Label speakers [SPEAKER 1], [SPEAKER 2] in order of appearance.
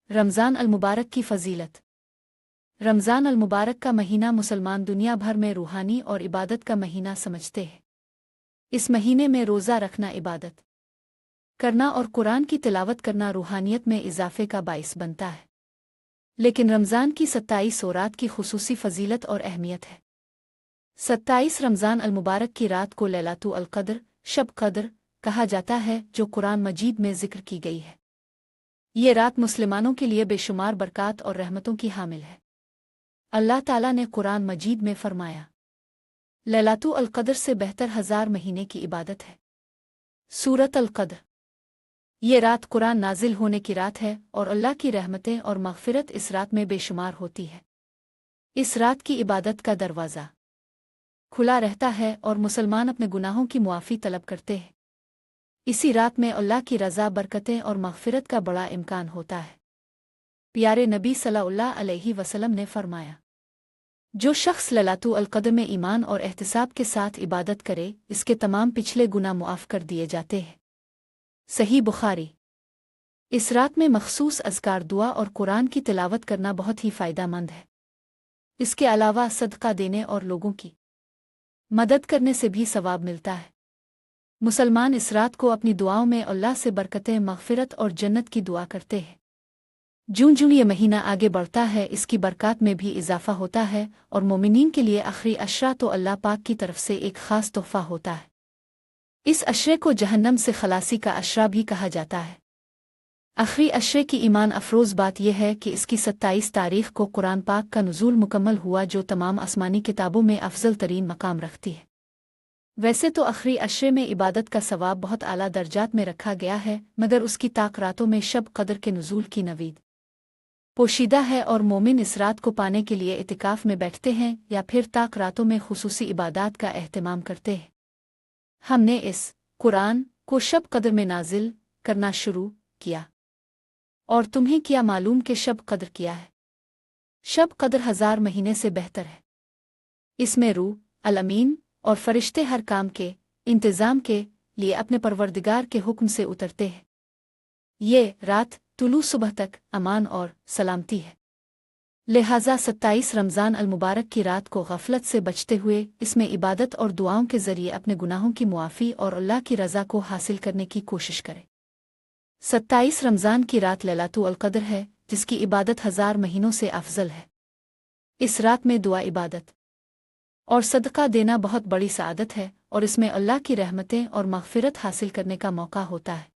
[SPEAKER 1] रमज़ान अल-मुबारक की फ़जीलत। रमज़ान अल-मुबारक का महीना मुसलमान दुनिया भर में रूहानी और इबादत का महीना समझते हैं। इस महीने में रोज़ा रखना, इबादत करना और कुरान की तिलावत करना रूहानियत में इजाफ़े का बाइस बनता है। लेकिन रमज़ान की 27 औरात की खुसूसी फ़जीलत और अहमियत है। 27 रमज़ान अल-मुबारक की रात को लैलातुल क़द्र, शब क़द्र कहा जाता है, जो कुरान मजीद में ज़िक्र की गई है। ये रात मुसलमानों के लिए बेशुमार बरक़ात और रहमतों की हामिल है। अल्लाह ताला ने कुरान मजीद में फरमाया, लैलातुल क़द्र से बेहतर 1000 महीने की इबादत है। सूरत अल-क़द्र। ये रात कुरान नाजिल होने की रात है और अल्लाह की रहमतें और मग़फ़िरत इस रात में बेशुमार होती है। इस रात की इबादत का दरवाज़ा खुला रहता है और मुसलमान अपने गुनाहों की मुआफ़ी तलब करते हैं। इसी रात में अल्लाह की रज़ा, बरकतें और मग़फ़िरत का बड़ा इम्कान होता है। प्यारे नबी सल्लल्लाहु अलैहि वसल्लम ने फरमाया, जो शख्स लैलातुल क़द्र में ईमान और एहतिसाब के साथ इबादत करे, इसके तमाम पिछले गुनाह मुआफ़ कर दिए जाते हैं। सही बुखारी। इस रात में मख़सूस अज़कार, दुआ और कुरान की तिलावत करना बहुत ही फ़ायदेमंद है। इसके अलावा सदका देने और लोगों की मदद करने से भी सवाब मिलता है। मुसलमान इस रात को अपनी दुआओं में अल्लाह से बरकतें, मग़फ़िरत और जन्नत की दुआ करते हैं। जूं-जूं ये महीना आगे बढ़ता है, इसकी बरक़ात में भी इजाफ़ा होता है और मोमिनीन के लिए आखिरी अशरा तो अल्लाह पाक की तरफ से एक ख़ास तोहफ़ा होता है। इस अशरे को जहन्नम से खलासी का अशरा भी कहा जाता है। आखिरी अशरे की ईमान अफरोज़ बात यह है कि इसकी 27 तारीख़ को कुरान पाक का नुज़ूल मुकम्मल हुआ, जो तमाम आसमानी किताबों में अफ़ज़ल तरीन मकाम रखती है। वैसे तो आखिरी अशरे में इबादत का सवाब बहुत आला दर्जात में रखा गया है, मगर उसकी ताक रातों में शब क़द्र के नुज़ूल की नवीद पोशीदा है और मोमिन इस रात को पाने के लिए इतिकाफ़ में बैठते हैं या फिर ताक रातों में खुसूसी इबादात का एहतमाम करते हैं। हमने इस कुरान को शब क़द्र में नाजिल करना शुरू किया, और तुम्हें क्या मालूम कि शब क़द्र क्या है? शब क़द्र 1000 महीने से बेहतर है। इसमें रूह अल-अमीन और फरिश्ते हर काम के इंतज़ाम के लिए अपने परवरदिगार के हुक्म से उतरते हैं। ये रात तुलू सुबह तक अमान और सलामती है। लिहाजा 27 रमज़ान अल-मुबारक की रात को गफलत से बचते हुए इसमें इबादत और दुआओं के ज़रिए अपने गुनाहों की मुआफ़ी और अल्लाह की रज़ा को हासिल करने की कोशिश करें। 27 रमज़ान की रात लैलातुल क़द्र है, जिसकी इबादत 1000 महीनों से अफजल है। इस रात में दुआ, इबादत और सदका देना बहुत बड़ी सआदत है और इसमें अल्लाह की रहमतें और मग़फ़िरत हासिल करने का मौका होता है।